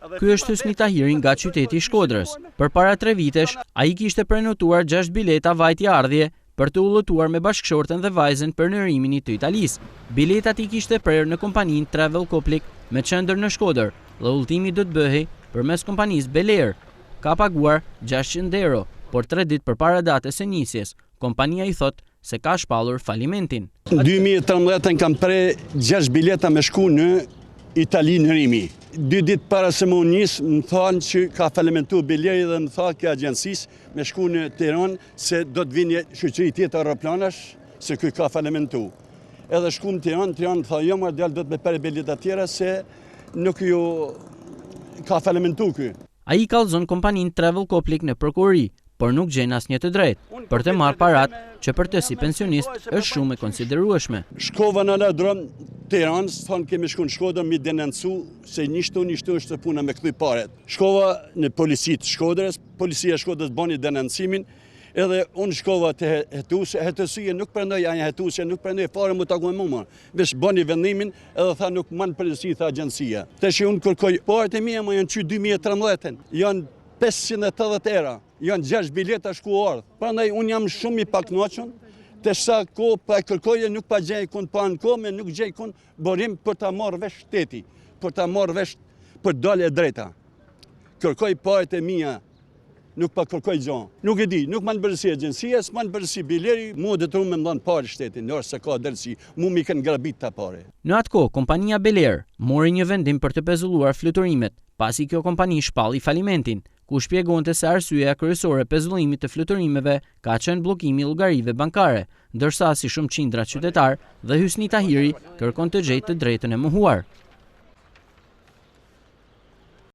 Ky është Hysni Tahiri nga qyteti i Shkodrës. Përpara 3 vitesh, ai kishte prenotuar 6 bileta vajtje-ardhje për të udhëtuar me bashkëshorten dhe vajzën për nërimin të Italisë. Biletat i kishte prerë në kompaninë Travel Koplik me qendër në Shkodër dhe udhëtimi do të bëhej përmes kompanisë Belair. Ka paguar 600 euro, por 3 ditë përpara datës së nisjes, kompania i thot se ka shpallur falimentin. Në 2013 kam prerë 6 bileta me shku në Itali në Rimi. 2 ditë para se më nis, më thanë që ka falimentuar Belairi dhe më tha kjo agjencisë me shku në Tiranë se do të vinë shoqëri tjetër aeroplanash se ky ka falimentuar. Edhe shku në Tiranë tha jo më djalë do të më perë bileta tjera se nuk ju ka falimentuar ky. Ai kallzon kompaninë Travel Koplik në prokurori, por nuk gjen asnjë të drejtë për të marrë parat që për të si pensionist është shumë e konsiderueshme. Shkova në aerodrom Tiranës, thonë kemi shku në Shkodër mi denoncu se nishtu është puna me kthy paret. Shkova në policitë Shkodrës, policia Shkodrës bani denoncimin, edhe unë shkova të hetësia nuk prandoj anja hetuesja, nuk prandoj fare mu takuar mua. Vesh bani vendimin edhe tha nuk man përgjegjësi tha agjencia. Tash unë kërkoj parat e mia më janë çy 2013, janë 580 euro, janë 6 bileta shku ardh. Prandaj unë jam shumë i pakënaqur. Të sa kohë pa kërkoje nuk pa gjej kun pa në kohë, nuk gjej kun borim për ta marrë vesh shteti, për ta marrë vesh për dalë e drejta. Kërkoj parat e mia, nuk pa kërkoj gjë. Nuk e di, nuk më bërësi agjencia, s'më bërësi Belairi, mua detyru me ndan parë shtetin, nëse ka drejtësi, mua mi kanë grabit ta parë. Në atë kohë, kompania Belair mori një vendim për të pezulluar fluturimet, pasi kjo kompani shpalli falimentin, ku shpjegonte se arsyeja kryesore pezullimit të fluturimeve ka qenë bllokimi i llogarive bankare, ndërsa si shumë qindra qytetar dhe Hysni Tahiri kërkon të gjejë të drejtën e mohuar.